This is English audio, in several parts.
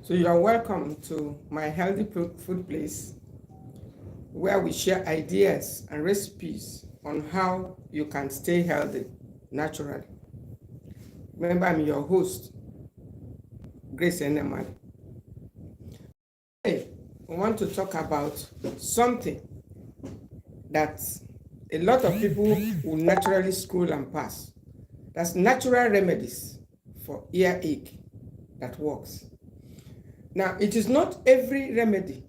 So you are welcome to my healthy food place where we share ideas and recipes on how you can stay healthy naturally. Remember, I'm your host, Grace Eneman. Today, we want to talk about something that a lot of people will naturally school and pass. That's natural remedies for earache that works. Now, it is not every remedy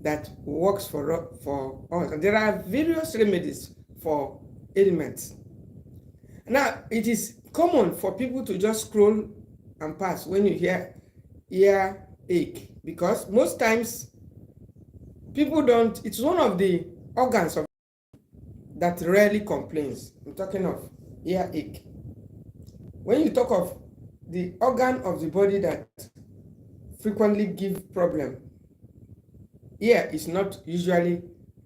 that works for us. There are various remedies for ailments. Now, it is common for people to just scroll and pass when you hear earache, because most times people don't, it's one of the organs of that rarely complains. I'm talking of earache. When you talk of the organ of the body that frequently give problem, ear is not usually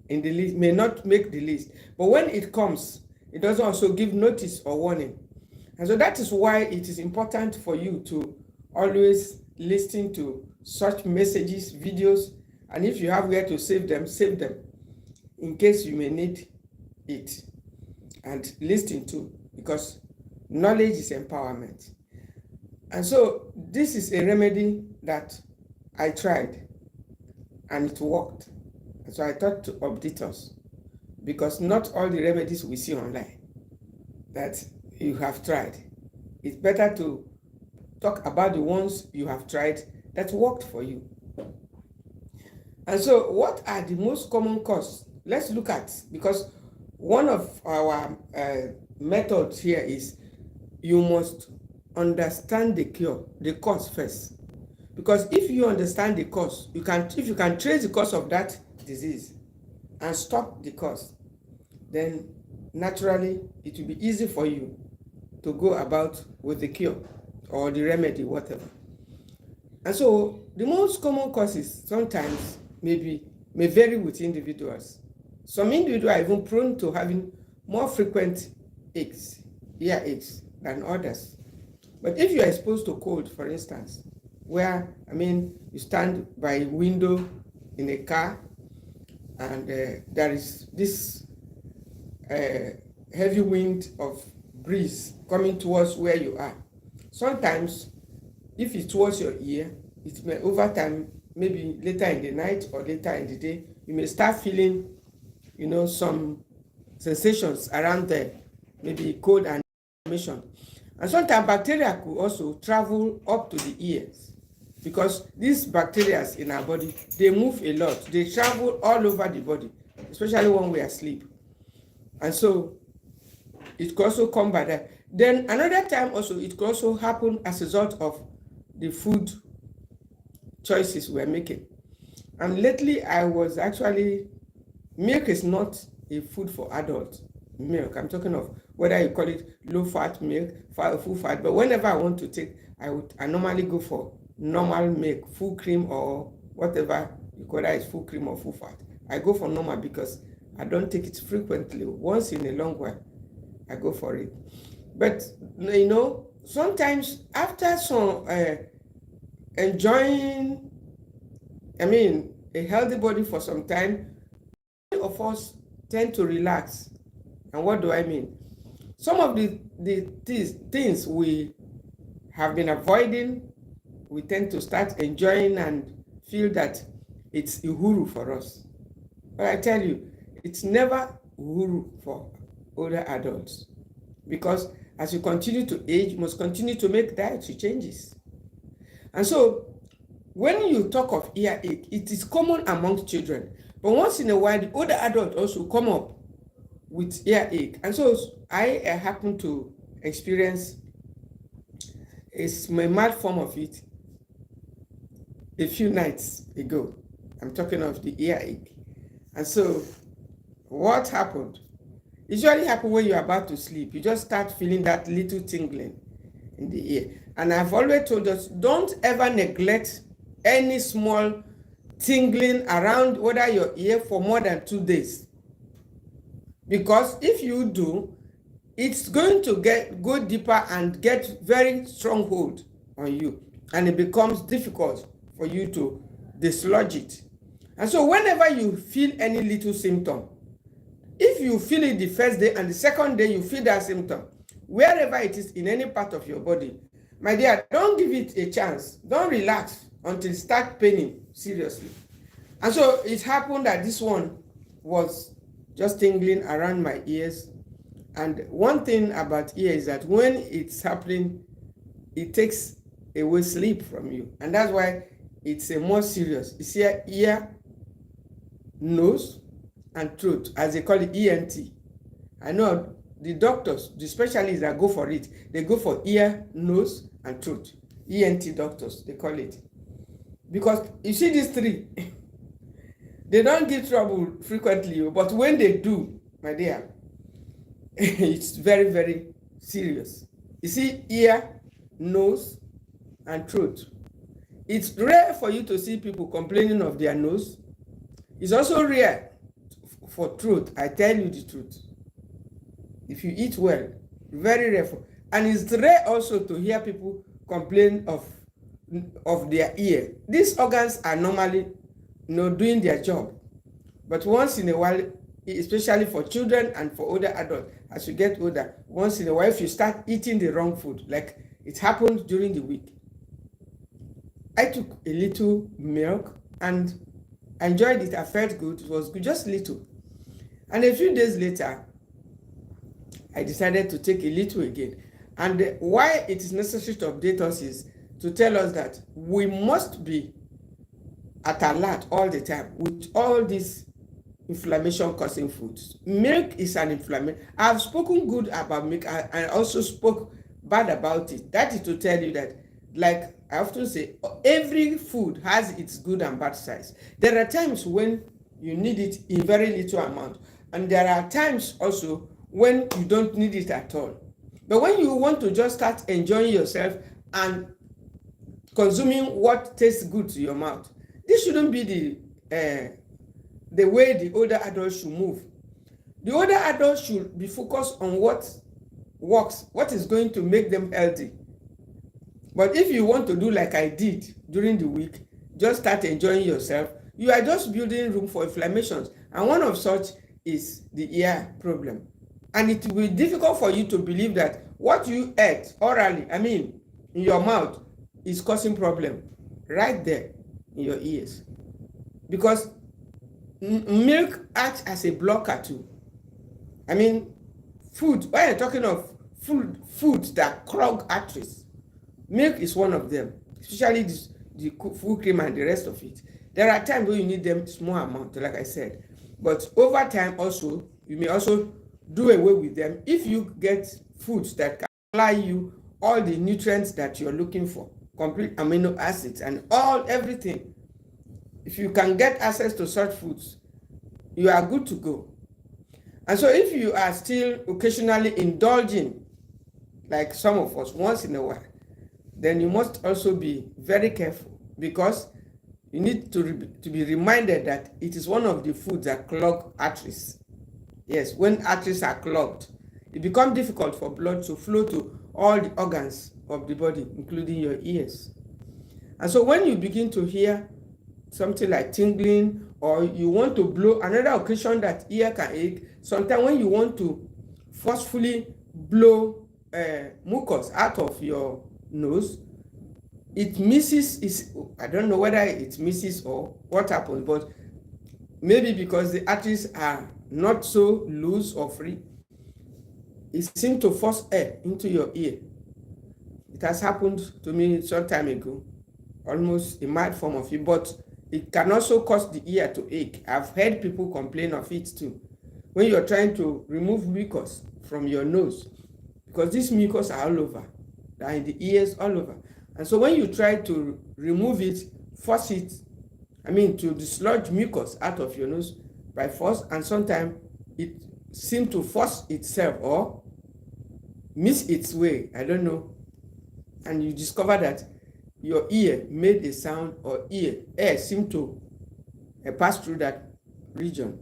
in the list, may not make the list, but when it comes, it doesn't also give notice or warning. And so that is why it is important for you to always listen to such messages, videos, and if you have where to save them in case you may need it and listen to, because knowledge is empowerment. And so this is a remedy that I tried and it worked. And so I thought to update us, because not all the remedies we see online that you have tried. It's better to talk about the ones you have tried that worked for you. And so what are the most common causes? Let's look at, because one of our methods here is you must understand the cause first. Because if you understand the cause, if you can trace the cause of that disease and stop the cause, then naturally it will be easy for you to go about with the cure or the remedy, whatever. And so the most common causes sometimes may vary with individuals. Some individuals are even prone to having more frequent aches, ear aches, than others. But if you are exposed to cold, for instance, where, you stand by a window in a car and there is this heavy wind of breeze coming towards where you are. Sometimes, if it's towards your ear, it may over time, maybe later in the night or later in the day, you may start feeling, some sensations around there, maybe cold and inflammation. And sometimes bacteria could also travel up to the ears, because these bacteria in our body, they move a lot. They travel all over the body, especially when we are asleep. And so it could also come by that. Then another time also, it could also happen as a result of the food choices we're making. And lately I was actually, milk is not a food for adults. Milk, I'm talking of whether you call it low fat milk, full fat, but whenever I want to take, I normally go for normal milk, full cream or whatever you call that, is full cream or full fat. I go for normal because I don't take it frequently. Once in a long while, I go for it. But sometimes after some enjoying, a healthy body for some time, many of us tend to relax. And what do I mean? Some of the things we have been avoiding, we tend to start enjoying and feel that it's uhuru for us. But I tell you, it's never uhuru for older adults. Because as you continue to age, you must continue to make dietary changes. And so, when you talk of earache, it is common amongst children. But once in a while, the older adults also come up with earache. And so, I happen to experience a mild form of it a few nights ago. I'm talking of the earache. And so, what happened? It usually happens when you're about to sleep. You just start feeling that little tingling in the ear. And I've always told us, don't ever neglect any small tingling around whether your ear for more than 2 days. Because if you do, it's going to go deeper and get very strong hold on you. and it becomes difficult for you to dislodge it. And so whenever you feel any little symptom, if you feel it the first day and the second day you feel that symptom, wherever it is in any part of your body, my dear, don't give it a chance. Don't relax until it starts paining seriously. And so it happened that this one was just tingling around my ears. And one thing about ear is that when it's happening, it takes away sleep from you. And that's why it's a more serious. It's ear, nose, and throat, as they call it, ENT. I know the doctors, the specialists that go for it, they go for ear, nose, and throat. ENT doctors, they call it. Because you see these three, they don't give trouble frequently, but when they do, my dear, it's very, very serious. You see, ear, nose, and throat. It's rare for you to see people complaining of their nose. It's also rare for throat. I tell you the truth. If you eat well, very rare. And it's rare also to hear people complain of their ear. These organs are normally doing their job. But once in a while, especially for children and for older adults, as you get older, once in a while, if you start eating the wrong food, like it happened during the week, I took a little milk and enjoyed it. I felt good. It was good, just little. And a few days later, I decided to take a little again. And why it is necessary to update us is to tell us that we must be at alert all the time with all these inflammation causing foods. Milk is an inflammation. I've spoken good about milk. I also spoke bad about it. That is to tell you that, like I often say, every food has its good and bad sides. There are times when you need it in very little amount, and there are times also when you don't need it at all. But when you want to just start enjoying yourself and consuming what tastes good to your mouth, this shouldn't be the way the older adults should move. The older adults should be focused on what works, what is going to make them healthy. But if you want to do like I did during the week, just start enjoying yourself, you are just building room for inflammations. And one of such is the ear problem. And it will be difficult for you to believe that what you ate orally, in your mouth, is causing problem right there in your ears. Because milk acts as a blocker too. Food, when you're talking of food that clog arteries, milk is one of them, especially the full cream and the rest of it. There are times when you need them small amount, like I said. But over time also, you may also do away with them if you get foods that can supply you all the nutrients that you're looking for, complete amino acids and everything. If you can get access to such foods, you are good to go. And so if you are still occasionally indulging, like some of us once in a while, then you must also be very careful, because you need to be reminded that it is one of the foods that clog arteries. Yes, when arteries are clogged, it becomes difficult for blood to flow to all the organs of the body, including your ears. And so when you begin to hear something like tingling, or you want to blow, another occasion that ear can ache, sometimes when you want to forcefully blow mucus out of your nose, it misses. I don't know whether it misses or what happens, but maybe because the arteries are not so loose or free, it seems to force air into your ear. It has happened to me some time ago, almost a mild form of it, but it can also cause the ear to ache. I've heard people complain of it too. When you're trying to remove mucus from your nose, because these mucus are all over, they're in the ears all over. And so when you try to remove it, force it, to dislodge mucus out of your nose by force, and sometimes it seems to force itself or miss its way, I don't know. And you discover that your ear made a sound, or air seemed to pass through that region.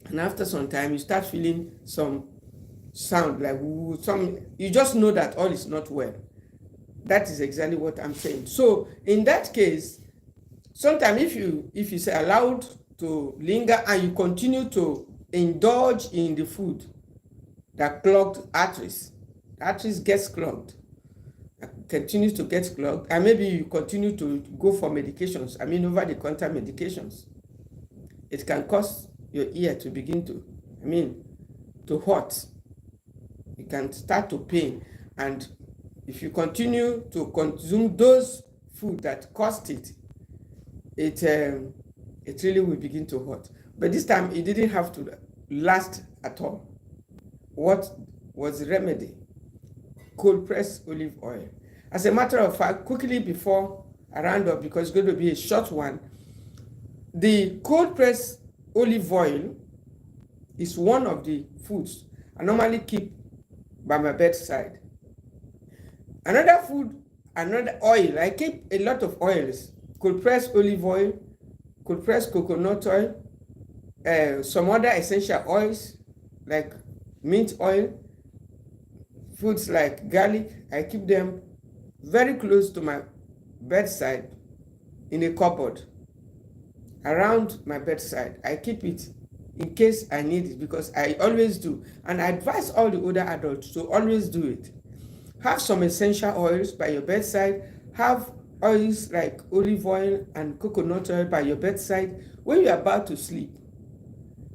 And after some time, you start feeling some sound like you just know that all is not well. That is exactly what I'm saying. So in that case, sometimes if you say allowed to linger and you continue to indulge in the food that clogged arteries, arteries gets clogged, continues to get clogged, and maybe you continue to go for medications, over-the-counter medications, it can cause your ear to begin to, to hurt. You can start to pain, and if you continue to consume those food that caused it, it really will begin to hurt. But this time, it didn't have to last at all. What was the remedy? Cold pressed olive oil. As a matter of fact, quickly before I round up, because it's going to be a short one, the cold pressed olive oil is one of the foods I normally keep by my bedside. Another oil, I keep a lot of oils: cold pressed olive oil, cold pressed coconut oil, some other essential oils like mint oil, foods like garlic. I keep them very close to my bedside in a cupboard around my bedside. I keep it in case I need it, because I always do, and I advise all the older adults to always do it. Have some essential oils by your bedside. Have oils like olive oil and coconut oil by your bedside when you're about to sleep.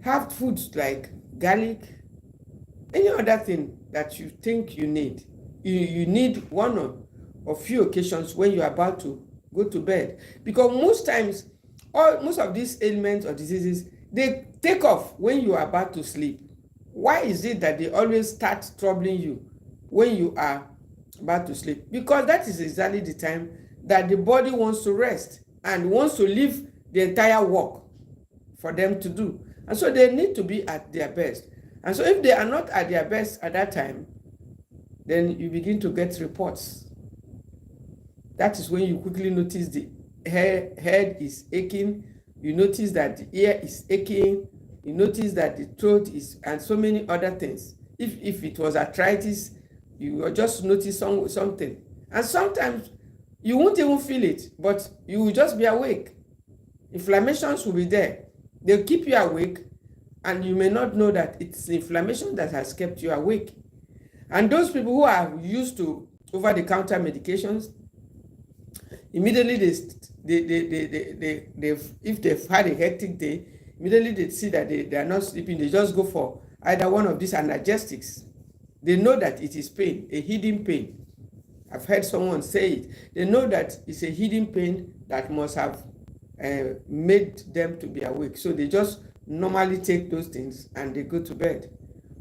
Have foods like garlic, any other thing that you think you need. You need one or few occasions when you're about to go to bed. Because most times, most of these ailments or diseases, they take off when you are about to sleep. Why is it that they always start troubling you when you are about to sleep? Because that is exactly the time that the body wants to rest and wants to leave the entire work for them to do. And so they need to be at their best. And so if they are not at their best at that time, then you begin to get reports. That is when you quickly notice the head is aching, you notice that the ear is aching, you notice that the throat is, and so many other things. If it was arthritis, you will just notice something. And sometimes you won't even feel it, but you will just be awake. Inflammations will be there. They'll keep you awake, and you may not know that it's inflammation that has kept you awake. And those people who are used to over-the-counter medications, immediately if they've had a hectic day, immediately they see that they are not sleeping, they just go for either one of these analgesics. They know that it is pain, a hidden pain. I've heard someone say it. They know that it's a hidden pain that must have made them to be awake. So they just normally take those things and they go to bed.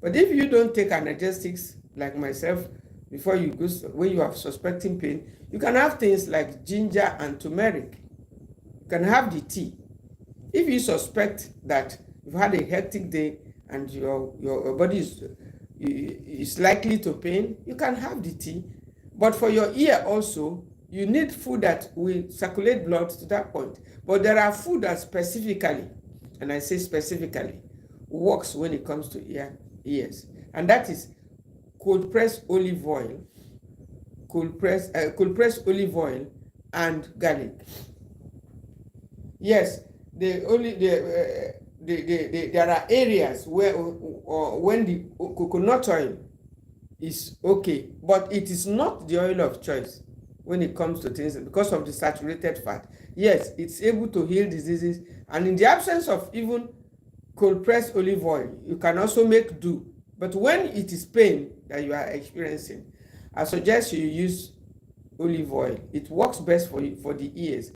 But if you don't take analgesics like myself, before you go, when you are suspecting pain, you can have things like ginger and turmeric. You can have the tea. If you suspect that you've had a hectic day and your body is likely to pain, you can have the tea. But for your ear also, you need food that will circulate blood to that point. But there are food that specifically, and I say specifically, works when it comes to ears. And that is cold pressed olive oil, cold pressed olive oil, and garlic. Yes, there are areas where when the coconut oil is okay, but it is not the oil of choice when it comes to things because of the saturated fat. Yes, it's able to heal diseases, and in the absence of even cold pressed olive oil, you can also make do. But when it is pain that you are experiencing, I suggest you use olive oil. It works best for you, for the ears.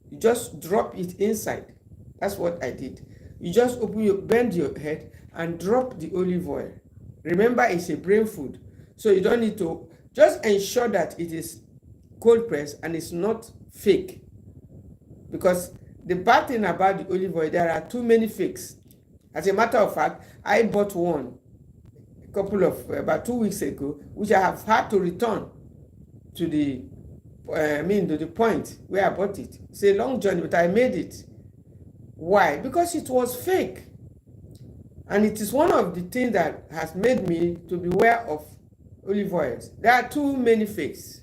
You just drop it inside. That's what I did. You just bend your head and drop the olive oil. Remember, it's a brain food, so you don't need to. Just ensure that it is cold pressed and it's not fake. Because the bad thing about the olive oil, there are too many fakes. As a matter of fact, I bought one about 2 weeks ago, which I have had to return to the to the point where I bought it. It's a long journey, but I made it. Why? Because it was fake. And it is one of the things that has made me to beware of olive oils. There are too many fakes.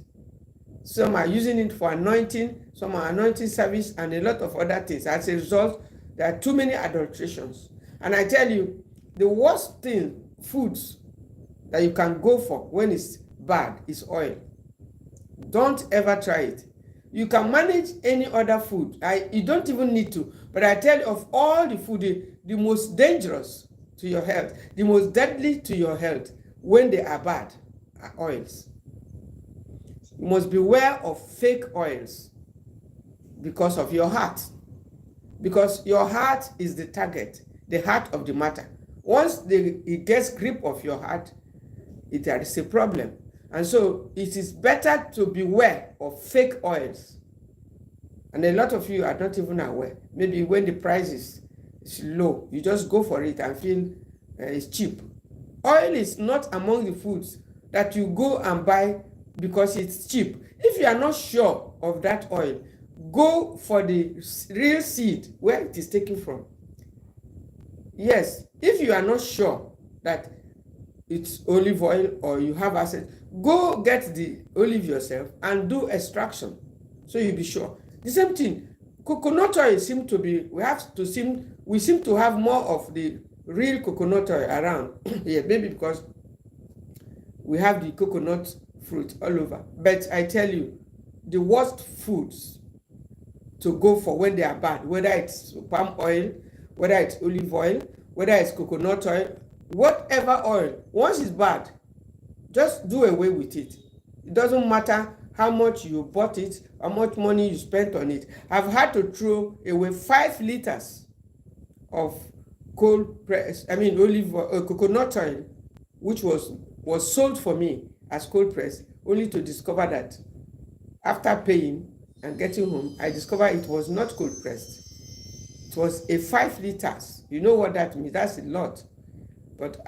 Some are using it for anointing, some are anointing service, and a lot of other things. As a result, there are too many adulterations. And I tell you, the worst thing, foods that you can go for when it's bad is oil. Don't ever try it. You can manage any other food. You don't even need to. But I tell you, of all the food, the most dangerous to your health, the most deadly to your health when they are bad are oils. You must beware of fake oils because of your heart. Because your heart is the target, the heart of the matter. Once it gets grip of your heart, there is a problem. And so it is better to beware of fake oils. And a lot of you are not even aware. Maybe when the price is low, you just go for it and feel it's cheap. Oil is not among the foods that you go and buy because it's cheap. If you are not sure of that oil, go for the real seed where it is taken from. Yes, if you are not sure that it's olive oil or you have access, go get the olive yourself and do extraction so you'll be sure. The same thing, coconut oil seem to be, we seem to have more of the real coconut oil around. Yeah, maybe because we have the coconut fruit all over. But I tell you, the worst foods to go for when they are bad, whether it's palm oil, whether it's olive oil, whether it's coconut oil, whatever oil, once it's bad, just do away with it. It doesn't matter how much you bought it, how much money you spent on it. I've had to throw away 5 liters of coconut oil, which was sold for me as cold press, only to discover that after paying and getting home, I discovered it was not cold pressed. It was a 5 liters. You know what that means? That's a lot. But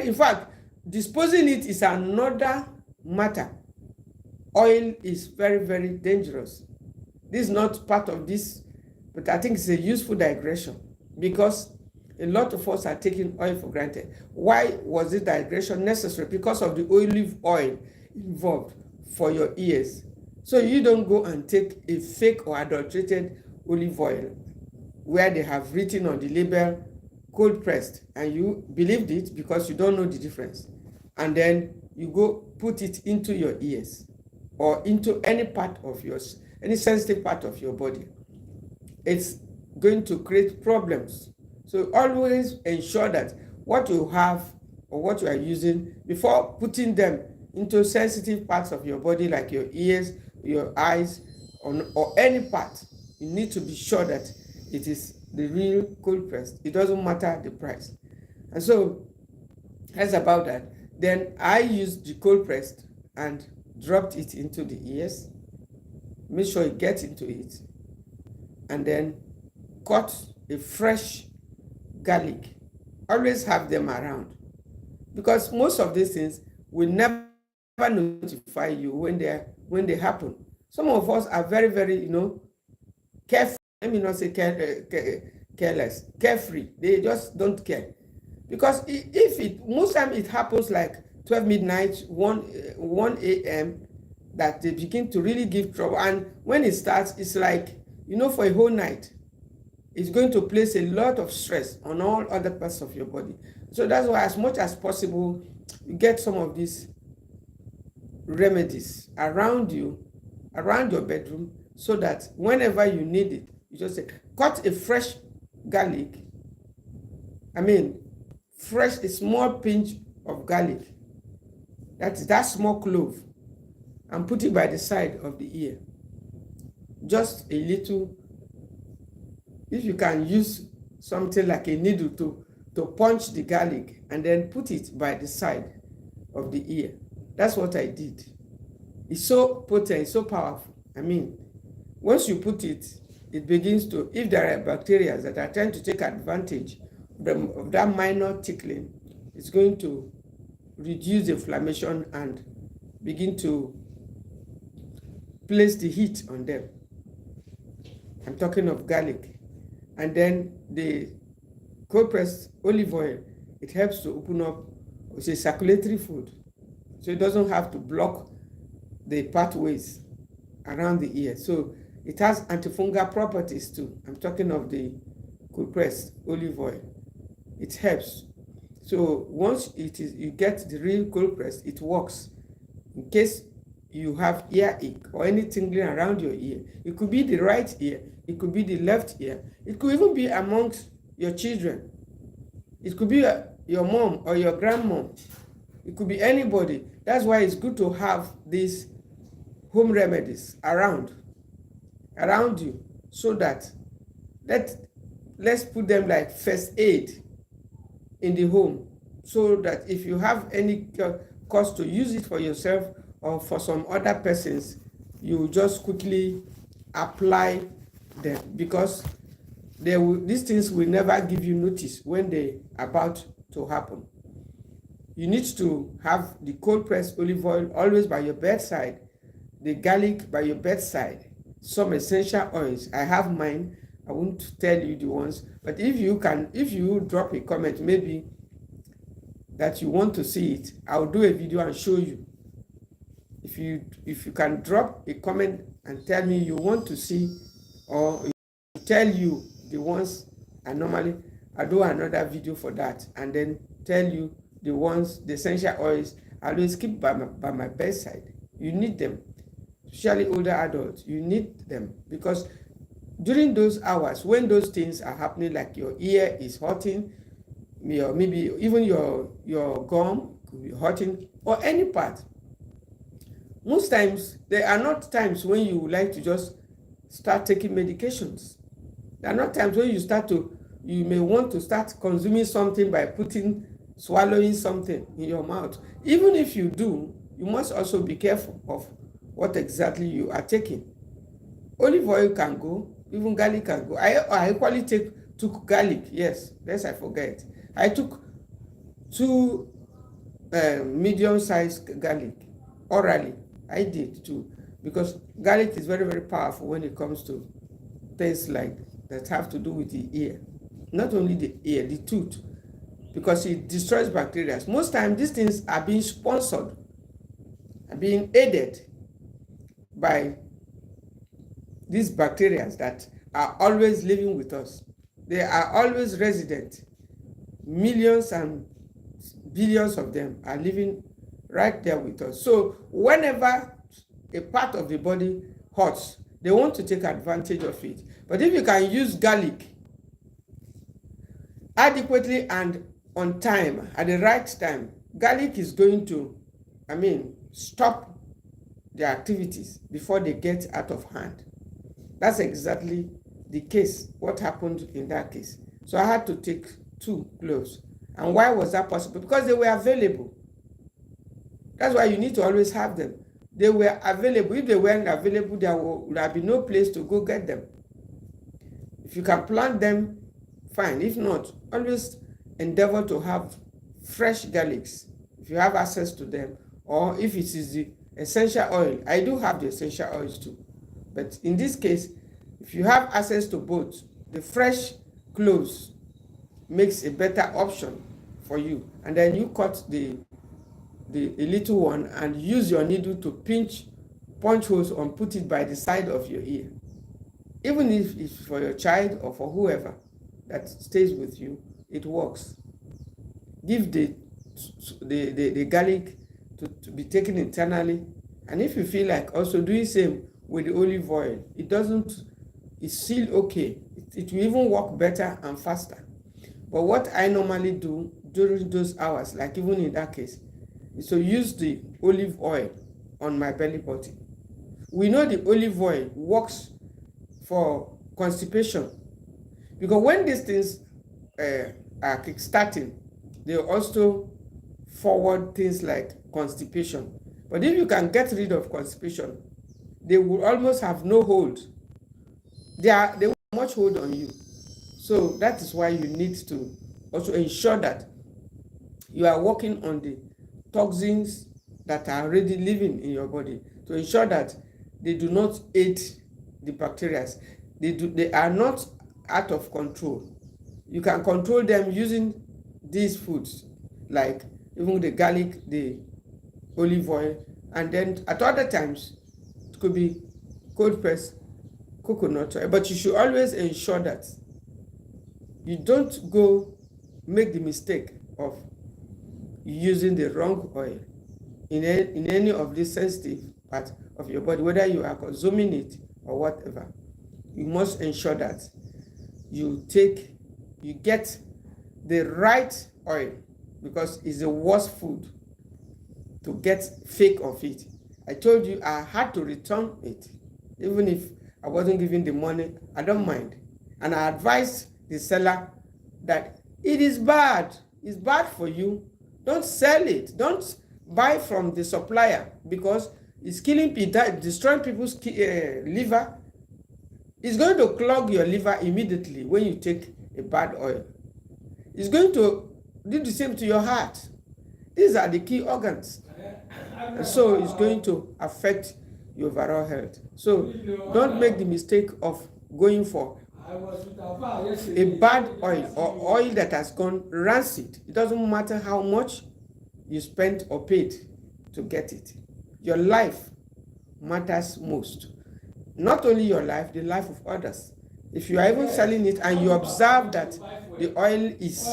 in fact, disposing it is another matter. Oil is very, very dangerous. This is not part of this, but I think it's a useful digression because a lot of us are taking oil for granted. Why was this digression necessary? Because of the olive oil involved for your ears. So you don't go and take a fake or adulterated olive oil where they have written on the label cold pressed and you believed it because you don't know the difference. And then you go put it into your ears or into any part of yours, any sensitive part of your body. It's going to create problems. So always ensure that what you have or what you are using, before putting them into sensitive parts of your body like your ears, your eyes, or any part, you need to be sure that it is the real cold pressed. It doesn't matter the price. And so that's about that. Then I used the cold pressed and dropped it into the ears. Make sure it gets into it. And then cut a fresh garlic. Always have them around. Because most of these things will never notify you when they happen. Some of us are very, very, careful. Let me not say careless, carefree. They just don't care. Because most time it happens like 12 midnight, 1 a.m. that they begin to really give trouble. And when it starts, it's like, for a whole night, it's going to place a lot of stress on all other parts of your body. So that's why as much as possible, you get some of these remedies around you, around your bedroom, so that whenever you need it, you just say, cut a fresh garlic. A small pinch of garlic. That's that small clove. And put it by the side of the ear. Just a little. If you can use something like a needle to punch the garlic and then put it by the side of the ear. That's what I did. It's so potent, it's so powerful. Once you put it, it begins to, if there are bacteria that are trying to take advantage of that minor tickling, it's going to reduce inflammation and begin to place the heat on them. I'm talking of garlic. And then the cold pressed olive oil, it helps to open up, it's a circulatory food. So it doesn't have to block the pathways around the ear. So it has antifungal properties too. I'm talking of the cold pressed olive oil. It helps. So once you get the real cold press, it works. In case you have earache or any tingling around your ear, it could be the right ear, it could be the left ear, it could even be amongst your children. It could be your mom or your grandmom. It could be anybody. That's why it's good to have these home remedies around you, so that let's put them like first aid in the home, so that if you have any cause to use it for yourself or for some other persons, you just quickly apply them, because these things will never give you notice when they're about to happen. You need to have the cold pressed olive oil always by your bedside, the garlic by your bedside, some essential oils. I have mine. I won't tell you the ones, but if you drop a comment maybe that you want to see it, I'll do a video and show you. If you can drop a comment and tell me you want to see, or tell you the ones I do another video for that, and then tell you the essential oils I always keep by my bedside. You need them, especially older adults. You need them, because during those hours when those things are happening, like your ear is hurting, maybe even your gum could be hurting, or any part, most times there are not times when you would like to just start taking medications. There are not times when you may want to start consuming something by swallowing something in your mouth. Even if you do, you must also be careful of what exactly you are taking. Olive oil can go, even garlic can go. I equally took garlic. Yes, lest I forget. I took 2 medium-sized garlic orally. I did too, because garlic is very, very powerful when it comes to things like that have to do with the ear. Not only the ear, the tooth, because it destroys bacteria. Most times these things are being sponsored, are being aided by these bacteria that are always living with us. They are always resident. Millions and billions of them are living right there with us. So whenever a part of the body hurts, they want to take advantage of it. But if you can use garlic adequately and on time, at the right time, garlic is going to, stop their activities before they get out of hand. That's exactly the case, what happened in that case. So I had to take 2 cloves. And why was that possible? Because they were available. That's why you need to always have them. They were available. If they weren't available, there would have been no place to go get them. If you can plant them, fine. If not, always endeavor to have fresh garlics if you have access to them, or if it is the essential oil. I do have the essential oils too, but in this case, if you have access to both, the fresh cloves makes a better option for you. And then you cut the little one and use your needle to punch holes and put it by the side of your ear. Even if it's for your child or for whoever that stays with you, it works. Give the garlic to be taken internally, and if you feel like also doing same with the olive oil, it's still okay. It will even work better and faster. But what I normally do during those hours, like even in that case, is to use the olive oil on my belly button. We know the olive oil works for constipation, because when these things are kickstarting, they also forward things like constipation. But if you can get rid of constipation, they will almost have no hold. They will much hold on you. So that is why you need to also ensure that you are working on the toxins that are already living in your body, to ensure that they do not aid the bacteria. They are not out of control. You can control them using these foods, like even the garlic, the olive oil, And then at other times, it could be cold pressed coconut oil. But you should always ensure that you don't go make the mistake of using the wrong oil in any of these sensitive parts of your body, whether you are consuming it or whatever. You must ensure that you get the right oil, because it's the worst food to get fake of it. I told you I had to return it. Even if I wasn't giving the money, I don't mind. And I advised the seller that it is bad. It's bad for you. Don't sell it. Don't buy from the supplier, because it's killing people, destroying people's liver. It's going to clog your liver immediately when you take a bad oil. It's going to do the same to your heart. These are the key organs. And so it's going to affect your overall health. So don't make the mistake of going for a bad oil or oil that has gone rancid. It doesn't matter how much you spent or paid to get it. Your life matters most. Not only your life, the life of others. If you are even selling it and you observe that the oil is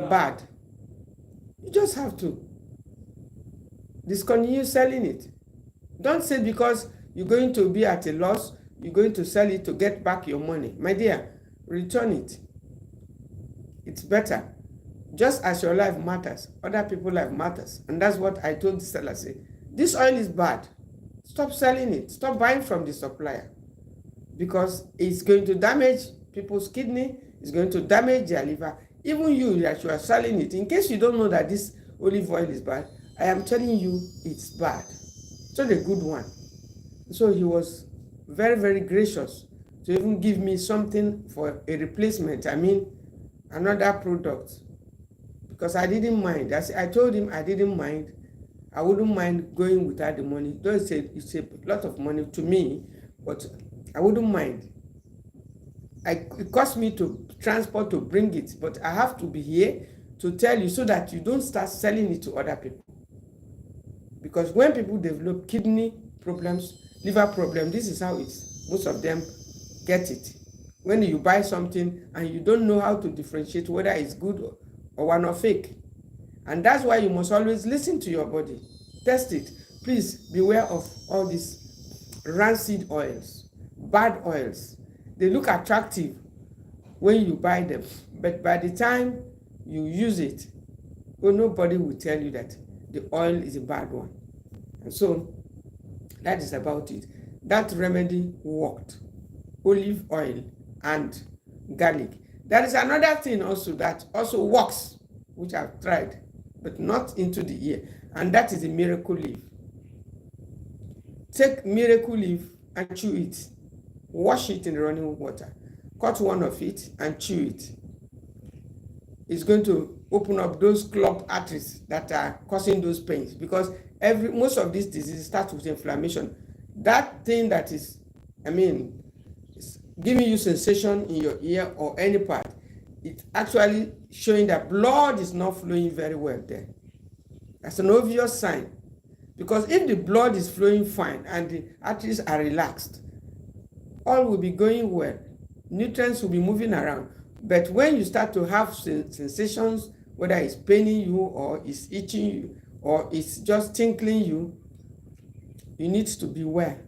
bad, you just have to discontinue selling it. Don't say because you're going to be at a loss, you're going to sell it to get back your money. My dear, return it. It's better. Just as your life matters, other people's life matters. And that's what I told the seller. Say, this oil is bad. Stop selling it. Stop buying from the supplier. Because it's going to damage people's kidney. It's going to damage their liver. Even you that you are selling it, in case you don't know that this olive oil is bad, I am telling you it's bad. It's not a good one. So he was very, very gracious to even give me something for a replacement. I mean, another product. Because I didn't mind. I told him I didn't mind. I wouldn't mind going without the money. Though it's a lot of money to me, but I wouldn't mind. It cost me to transport to bring it, but I have to be here to tell you so that you don't start selling it to other people. Because when people develop kidney problems, liver problems, this is how most of them get it. When you buy something and you don't know how to differentiate whether it's good or one or fake. And that's why you must always listen to your body. Test it. Please beware of all these rancid oils, bad oils. They look attractive when you buy them, but by the time you use it, nobody will tell you that the oil is a bad one. And so that is about it. That remedy worked. Olive oil and garlic. There is another thing also that also works, which I've tried, but not into the ear, and that is the miracle leaf. Take miracle leaf and chew it. Wash it in running water. Cut one of it and chew it. It's going to open up those clogged arteries that are causing those pains, because most of these diseases start with inflammation. That thing that is, giving you sensation in your ear or any part, it's actually showing that blood is not flowing very well there. That's an obvious sign. Because if the blood is flowing fine and the arteries are relaxed, all will be going well. Nutrients will be moving around. But when you start to have sensations, whether it's paining you or it's itching you or it's just tickling you, you need to be aware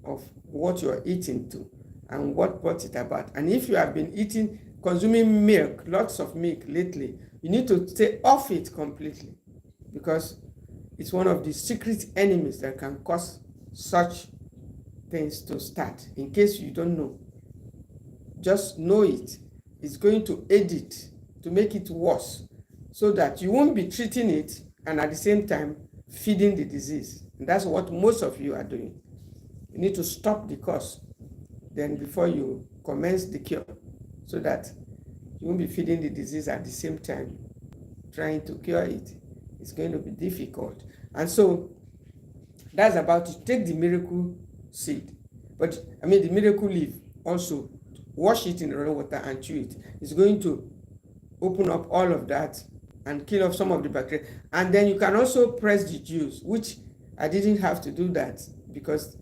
of what you're eating to and what brought it about. And if you have been consuming milk, lots of milk lately, you need to stay off it completely, because it's one of the secret enemies that can cause such things to start. In case you don't know, just know it. It's going to aid it, to make it worse, so that you won't be treating it and at the same time feeding the disease. And that's what most of you are doing. You need to stop the cause then before you commence the cure, so that you won't be feeding the disease at the same time trying to cure it. It's going to be difficult. And so that's about to take the miracle seed, the miracle leaf also. Wash it in raw water and chew it. It's going to open up all of that and kill off some of the bacteria. And then you can also press the juice, which I didn't have to do that because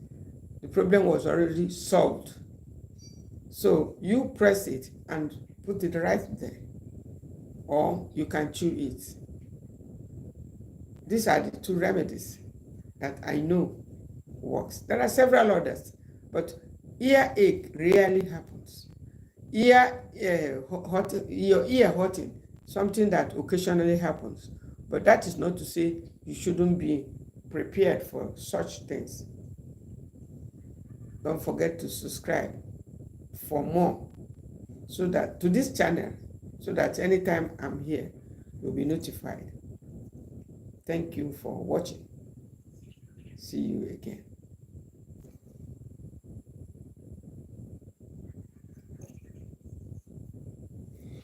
the problem was already solved. So you press it and put it right there, or you can chew it. These are the two remedies that I know works. There are several others, but earache rarely happens. Your ear hurting, something that occasionally happens, but that is not to say you shouldn't be prepared for such things. Don't forget to subscribe for more, so that to this channel, so that anytime I'm here, you'll be notified. Thank you for watching. See you again.